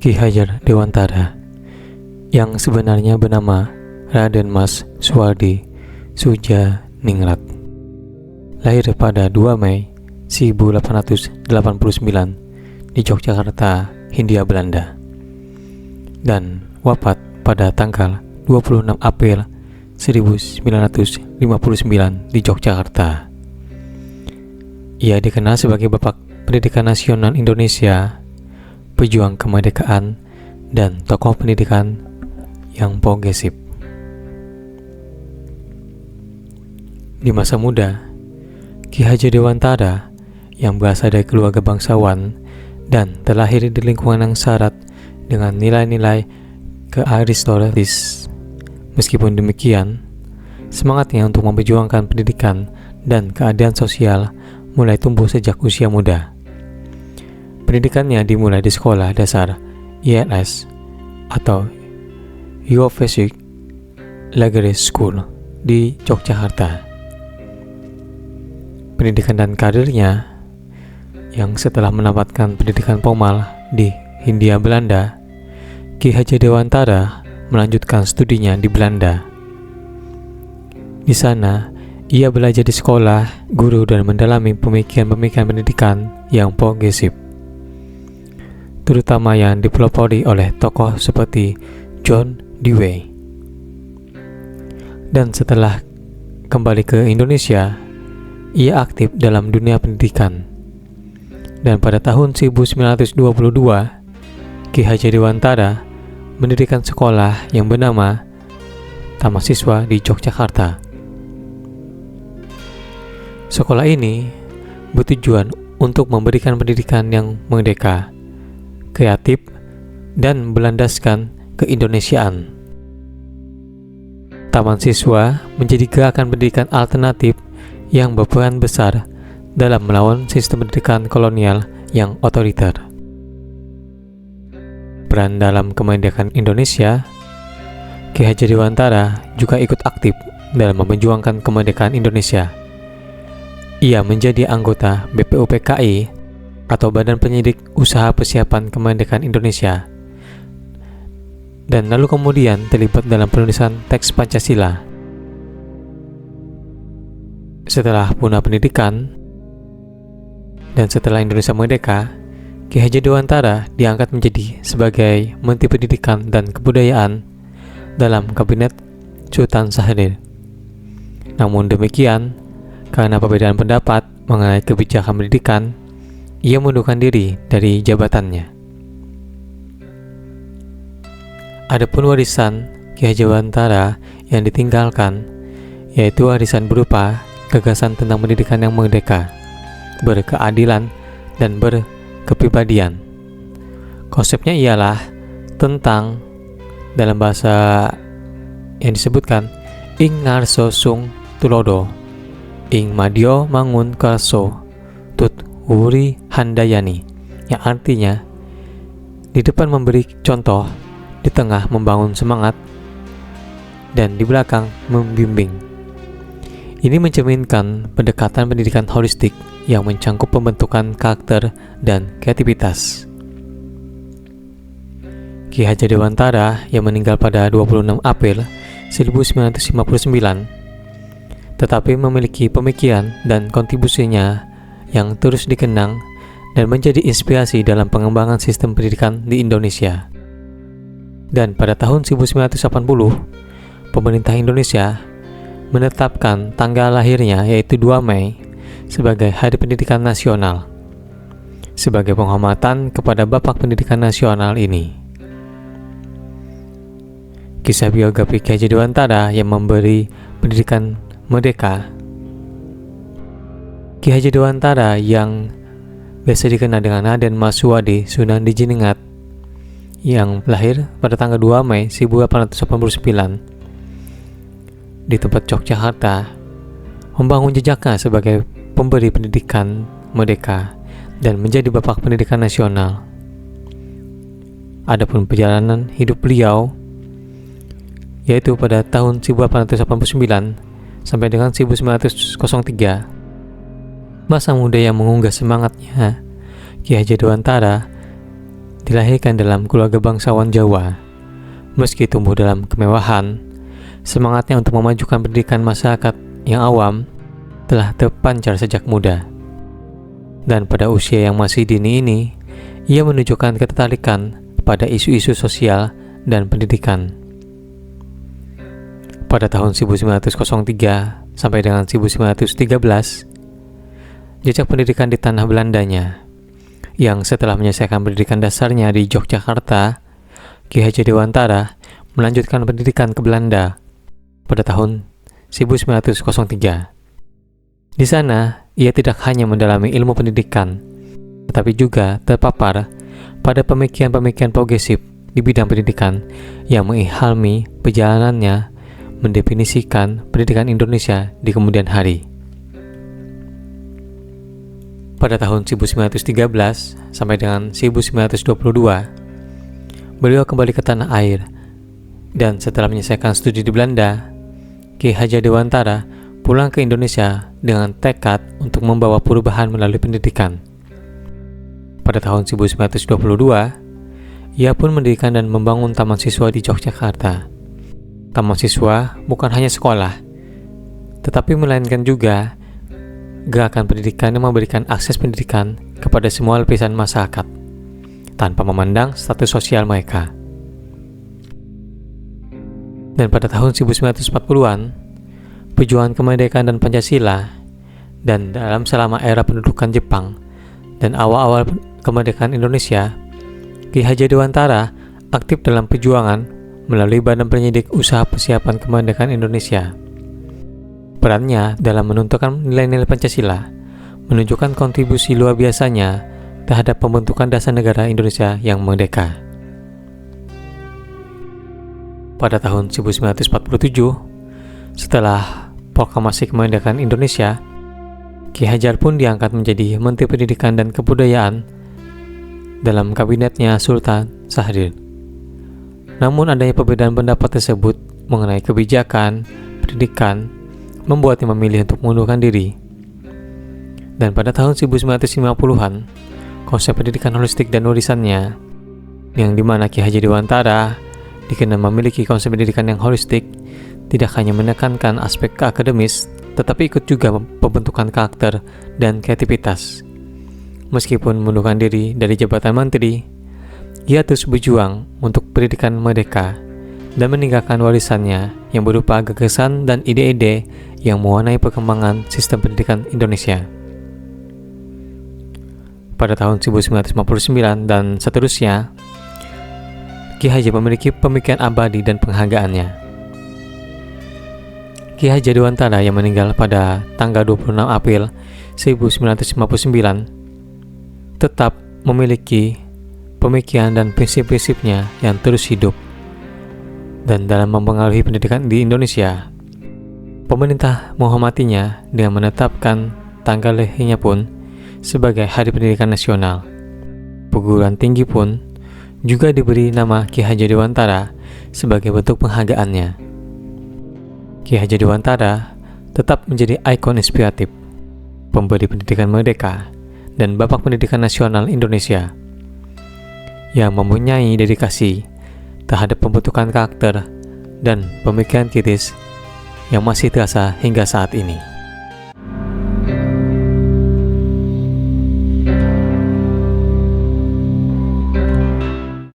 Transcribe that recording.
Ki Hajar Dewantara yang sebenarnya bernama Raden Mas Suwardi Soejaningrat, lahir pada 2 Mei 1889 di Yogyakarta, Hindia Belanda, dan wafat pada tanggal 26 April 1959 di Yogyakarta. Ia dikenal sebagai Bapak Pendidikan Nasional Indonesia, pejuang kemerdekaan, dan tokoh pendidikan yang progresif. Di masa muda, Ki Hajar Dewantara yang berasal dari keluarga bangsawan dan terlahir di lingkungan yang syarat dengan nilai-nilai kearistokratis. Meskipun demikian, semangatnya untuk memperjuangkan pendidikan dan keadilan sosial mulai tumbuh sejak usia muda. Pendidikannya dimulai di sekolah dasar ILS atau Yogyakarta Lagere School di Yogyakarta. Pendidikan dan karirnya yang setelah mendapatkan pendidikan formal di Hindia Belanda, Ki Hajar Dewantara melanjutkan studinya di Belanda. Di sana, ia belajar di sekolah, guru, dan mendalami pemikiran-pemikiran pendidikan yang progresif, terutama yang dipelopori oleh tokoh seperti John Dewey. Dan setelah kembali ke Indonesia, ia aktif dalam dunia pendidikan. Dan pada tahun 1922, Ki Hajar Dewantara mendirikan sekolah yang bernama Taman Siswa di Yogyakarta. Sekolah ini bertujuan untuk memberikan pendidikan yang merdeka, kreatif, dan berlandaskan keindonesiaan. Taman Siswa menjadi gerakan pendidikan alternatif yang berperan besar dalam melawan sistem pendidikan kolonial yang otoriter. Peran dalam kemerdekaan Indonesia, Ki Hajar Dewantara juga ikut aktif dalam memperjuangkan kemerdekaan Indonesia. Ia menjadi anggota BPUPKI atau Badan Penyidik Usaha Persiapan Kemerdekaan Indonesia, dan lalu kemudian terlibat dalam penulisan teks Pancasila. Setelah punah pendidikan dan setelah Indonesia merdeka, Ki Hajar Dewantara diangkat menjadi sebagai Menteri Pendidikan dan Kebudayaan dalam Kabinet Sultan Syahrir. Namun demikian, karena perbedaan pendapat mengenai kebijakan pendidikan, ia mengundurkan diri dari jabatannya. Adapun warisan Ki Hajar Dewantara yang ditinggalkan, yaitu warisan berupa gagasan tentang pendidikan yang merdeka, berkeadilan, dan berkepribadian. Konsepnya ialah tentang, dalam bahasa yang disebutkan, ing ngarso sung tulodo, ing madio mangun karso tut wuri handayani, yang artinya di depan memberi contoh, di tengah membangun semangat, dan di belakang membimbing. Ini mencerminkan pendekatan pendidikan holistik yang mencangkup pembentukan karakter dan kreativitas. Ki Hajar Dewantara yang meninggal pada 26 April 1959, tetapi memiliki pemikiran dan kontribusinya yang terus dikenang dan menjadi inspirasi dalam pengembangan sistem pendidikan di Indonesia. Dan pada tahun 1980, pemerintah Indonesia menetapkan tanggal lahirnya, yaitu 2 Mei, sebagai Hari Pendidikan Nasional, sebagai penghormatan kepada Bapak Pendidikan Nasional ini. Kisah biografi Ki Hajar Dewantara yang memberi pendidikan merdeka. Ki Hajar Dewantara yang biasa dikenal dengan Raden Mas Suwardi Soejaningrat, yang lahir pada tanggal 2 Mei 1889 di tempat Yogyakarta, membangun jejaknya sebagai pemberi pendidikan merdeka dan menjadi Bapak Pendidikan Nasional. Adapun perjalanan hidup beliau, yaitu pada tahun 1889 sampai dengan 1903, masa muda yang mengunggah semangatnya, Ki Hajar Dewantara dilahirkan dalam keluarga bangsawan Jawa. Meski tumbuh dalam kemewahan, semangatnya untuk memajukan pendidikan masyarakat yang awam telah terpancar sejak muda. Dan pada usia yang masih dini ini, ia menunjukkan ketertarikan pada isu-isu sosial dan pendidikan. Pada tahun 1903 sampai dengan 1913, jejak pendidikan di tanah Belandanya, yang setelah menyelesaikan pendidikan dasarnya di Yogyakarta, Ki Hajar Dewantara melanjutkan pendidikan ke Belanda pada tahun 1903. Di sana, ia tidak hanya mendalami ilmu pendidikan, tetapi juga terpapar pada pemikiran-pemikiran progresif di bidang pendidikan yang mengilhami perjalanannya mendefinisikan pendidikan Indonesia di kemudian hari. Pada tahun 1913 sampai dengan 1922, beliau kembali ke tanah air, dan setelah menyelesaikan studi di Belanda, Ki Hajar Dewantara pulang ke Indonesia dengan tekad untuk membawa perubahan melalui pendidikan. Pada tahun 1922, ia pun mendirikan dan membangun Taman Siswa di Yogyakarta. Taman Siswa bukan hanya sekolah, tetapi melainkan juga gerakan pendidikan yang memberikan akses pendidikan kepada semua lapisan masyarakat, tanpa memandang status sosial mereka. Dan pada tahun 1940-an, perjuangan kemerdekaan dan Pancasila, dan dalam selama era pendudukan Jepang dan awal-awal kemerdekaan Indonesia, Ki Hajar Dewantara aktif dalam perjuangan melalui Badan Penyidik Usaha Persiapan Kemerdekaan Indonesia. Perannya dalam menentukan nilai-nilai Pancasila menunjukkan kontribusi luar biasanya terhadap pembentukan dasar negara Indonesia yang merdeka. Pada tahun 1947, setelah proklamasi kemerdekaan Indonesia, Ki Hajar pun diangkat menjadi Menteri Pendidikan dan Kebudayaan dalam kabinetnya Sultan Syahrir. Namun adanya perbedaan pendapat tersebut mengenai kebijakan pendidikan membuatnya memilih untuk mengundurkan diri. Dan pada tahun 1950-an, konsep pendidikan holistik dan warisannya, yang dimana Ki Hajar Dewantara dikenal memiliki konsep pendidikan yang holistik, tidak hanya menekankan aspek akademis, tetapi ikut juga pembentukan karakter dan kreativitas. Meskipun mengundurkan diri dari jabatan menteri, ia terus berjuang untuk pendidikan merdeka dan meninggalkan warisannya yang berupa gagasan dan ide-ide yang mewarnai perkembangan sistem pendidikan Indonesia. Pada tahun 1959 dan seterusnya, Ki Hajar memiliki pemikiran abadi dan penghargaannya. Ki Hajar Dewantara yang meninggal pada tanggal 26 April 1959 tetap memiliki pemikiran dan prinsip-prinsipnya yang terus hidup. Dan dalam mempengaruhi pendidikan di Indonesia, pemerintah menghormatinya dengan menetapkan tanggal lahirnya pun sebagai Hari Pendidikan Nasional. Perguruan tinggi pun juga diberi nama Ki Hajar Dewantara sebagai bentuk penghargaannya. Ki Hajar Dewantara tetap menjadi ikon inspiratif, pemberi pendidikan merdeka, dan Bapak Pendidikan Nasional Indonesia yang mempunyai dedikasi terhadap pembentukan karakter dan pemikiran kritis yang masih terasa hingga saat ini.